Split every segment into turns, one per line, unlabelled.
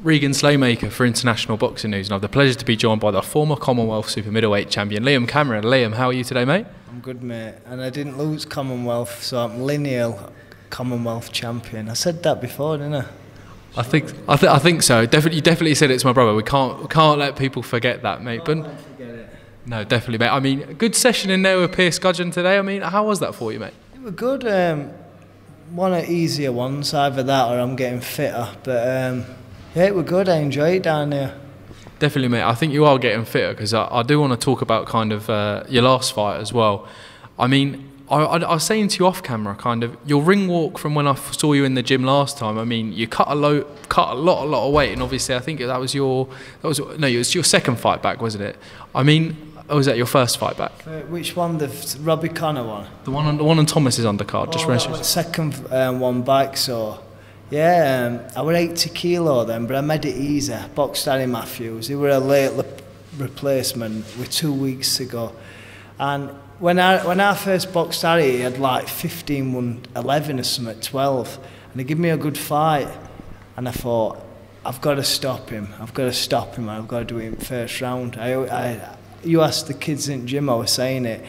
Regan Slaymaker for International Boxing News, and I have the pleasure to be joined by the former Commonwealth Super Middleweight Champion, Liam Cameron. Liam, how are you today, mate?
I'm good, mate, and I didn't lose Commonwealth, so I'm lineal Commonwealth Champion. I said that before, didn't I?
I think so. You definitely said it to my brother. We can't let people forget that, mate. But no, definitely, mate. I mean, a good session in there with Pierce Gudgeon today. I mean, how was that for you, mate?
It was good. One of the easier ones, either that or I'm getting fitter. But yeah, it was good. I enjoyed it down there.
Definitely, mate. I think you are getting fitter, because I do want to talk about kind of your last fight as well. I mean, I was saying to you off camera, kind of your ring walk from when I saw you in the gym last time. I mean, you cut a lot of weight, and obviously I think it was your second fight back, wasn't it? I mean, or was that your first fight back?
Which one? The Robbie Connor one?
The one on Thomas's undercard.
Second one back. So yeah, I was 80 kilo then, but I made it easy. Boxed Danny Matthews. He were a late replacement with 2 weeks to go, and when I first boxed Harry, he had like 15-11 or something, 12, and he gave me a good fight, and I thought, I've got to stop him. I've got to do it in the first round. You asked the kids in the gym, I was saying it,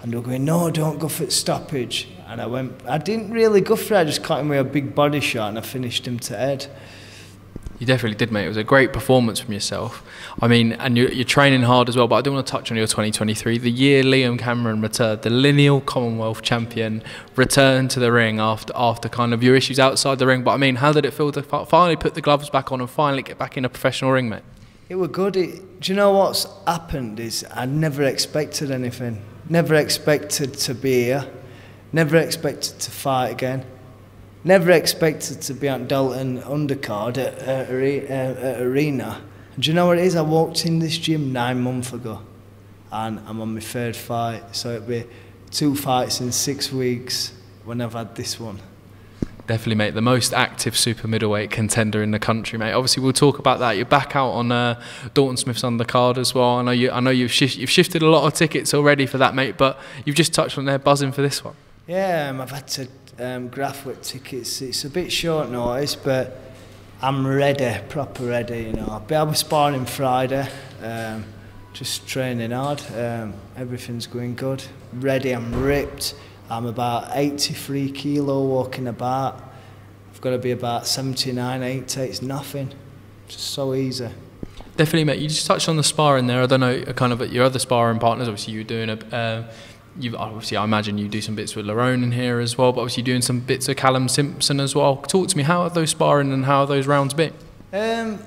and they were going, no, don't go for the stoppage. And I didn't really go for it. I just caught him with a big body shot, and I finished him to head.
You definitely did, mate. It was a great performance from yourself. I mean, and you're training hard as well, but I do want to touch on your 2023, the year Liam Cameron returned, the lineal Commonwealth champion, returned to the ring after kind of your issues outside the ring. But I mean, how did it feel to finally put the gloves back on and finally get back in a professional ring, mate?
It was good. Do you know what's happened is I never expected anything. Never expected to be here. Never expected to fight again. Never expected to be on Dalton undercard at Arena. And do you know what it is? I walked in this gym 9 months ago, and I'm on my third fight. So it'll be 2 fights in 6 weeks when I've had this one.
Definitely, mate. The most active super middleweight contender in the country, mate. Obviously, we'll talk about that. You're back out on Dalton Smith's undercard as well. I know you've shifted a lot of tickets already for that, mate. But you've just touched on there, buzzing for this one.
Yeah, I've had to graph with tickets. It's a bit short notice, but I'm ready, proper ready. You know, I was sparring Friday, just training hard. Everything's going good. Ready. I'm ripped. I'm about 83 kilo walking about. I've got to be about 79, 80. It's nothing. Just so easy.
Definitely, mate. You just touched on the sparring there. I don't know, kind of your other sparring partners. Obviously, you're doing I imagine you do some bits with Lerone in here as well, but obviously doing some bits with Callum Simpson as well. Talk to me, how are those sparring and how are those rounds been?
The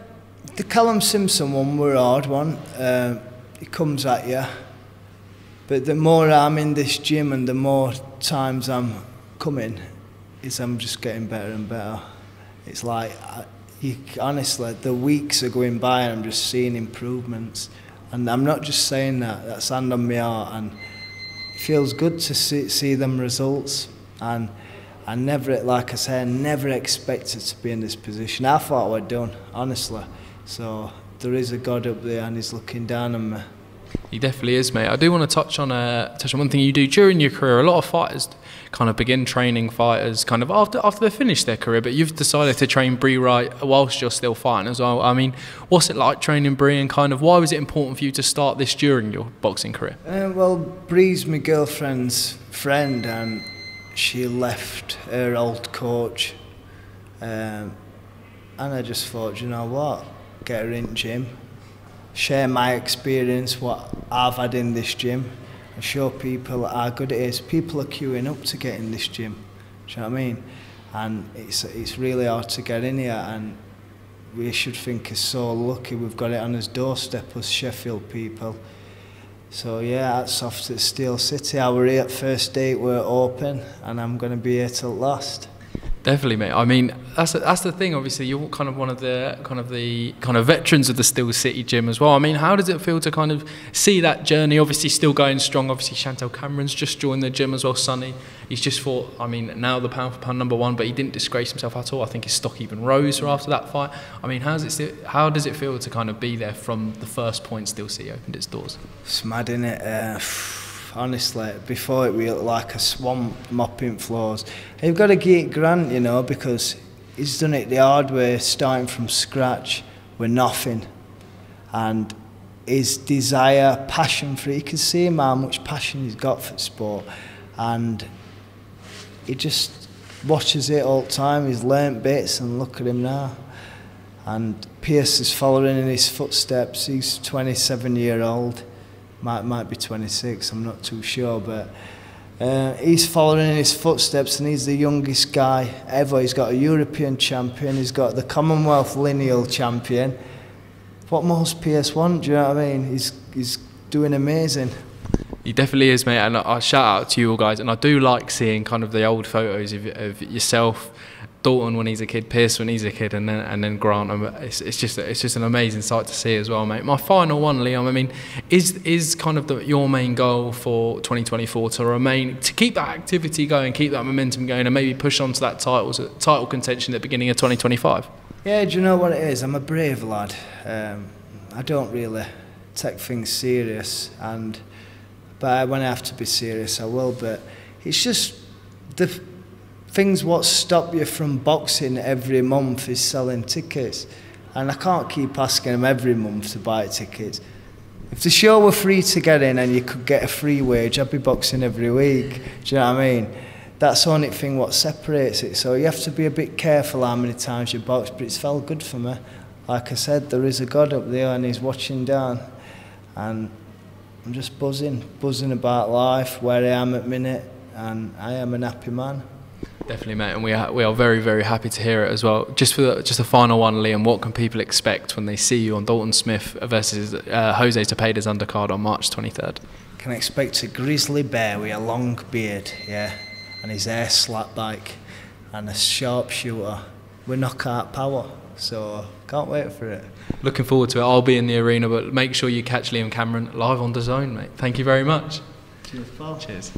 Callum Simpson one were a hard one. It comes at you. But the more I'm in this gym and the more times I'm coming, I'm just getting better and better. It's like, honestly, the weeks are going by and I'm just seeing improvements. And I'm not just saying that, that's hand on my heart. And it feels good to see them results, and I never, like I say, I never expected to be in this position. I thought we're done, honestly. So there is a God up there, and He's looking down on me.
He definitely is, mate. I do want to touch on one thing you do during your career. A lot of fighters kind of begin training fighters kind of after they finish their career, but you've decided to train Bree Wright whilst you're still fighting as well. I mean, what's it like training Bree, and kind of why was it important for you to start this during your boxing career?
Well, Bree's my girlfriend's friend, and she left her old coach, and I just thought, you know what, get her in the gym, share my experience, what I've had in this gym, and show people how good it is. People are queuing up to get in this gym, do you know what I mean? And it's really hard to get in here, and we should think it's so lucky we've got it on his doorstep, us Sheffield people. So yeah, hats off to Steel City. I were here at first date, we're open, and I'm going to be here till last.
Definitely, mate. I mean, that's the thing. Obviously, you're kind of one of the veterans of the Steel City gym as well. I mean, how does it feel to kind of see that journey? Obviously, still going strong. Obviously, Chantel Cameron's just joined the gym as well. Sonny, he's just fought. I mean, now the pound for pound #1, but he didn't disgrace himself at all. I think his stock even rose after that fight. I mean, how does it feel to kind of be there from the first point Steel City opened its doors?
It's mad, innit? Honestly, before it looked like a swamp mopping floors. You've got to give it Grant, you know, because he's done it the hard way, starting from scratch. were nothing. And his desire, passion for it, you can see him how much passion he's got for sport, and he just watches it all the time. He's learnt bits, and look at him now. And Pierce is following in his footsteps. He's 27-year-old, might be 26, I'm not too sure, but he's following in his footsteps, and he's the youngest guy ever. He's got a European champion, he's got the Commonwealth lineal champion. What most Pierce want, do you know what I mean? He's doing amazing.
He definitely is, mate, and I shout out to you all guys, and I do like seeing kind of the old photos of yourself, Dalton when he's a kid, Pierce when he's a kid, and then Grant. It's just an amazing sight to see as well, mate. My final one, Liam, I mean, is kind of your main goal for 2024 to keep that activity going, keep that momentum going, and maybe push on to that title contention at the beginning of 2025?
Yeah, do you know what it is? I'm a brave lad. I don't really take things serious, but when I have to be serious, I will. But it's just the things what stop you from boxing every month is selling tickets, and I can't keep asking them every month to buy tickets. If the show were free to get in and you could get a free wage, I'd be boxing every week. Do you know what I mean? That's the only thing what separates it. So you have to be a bit careful how many times you box, but it's felt good for me. Like I said, there is a God up there and he's watching down, and I'm just buzzing about life, where I am at minute, and I am an happy man.
Definitely, mate, and we are very, very happy to hear it as well. Just a final one, Liam, what can people expect when they see you on Dalton Smith versus Jose Zepeda's undercard on March 23rd?
Can expect a grizzly bear with a long beard, yeah, and his hair slapped back, and a sharpshooter with knockout power. So can't wait for it.
Looking forward to it. I'll be in the arena, but make sure you catch Liam Cameron live on DAZN, mate. Thank you very much.
Cheers, pal.
Cheers.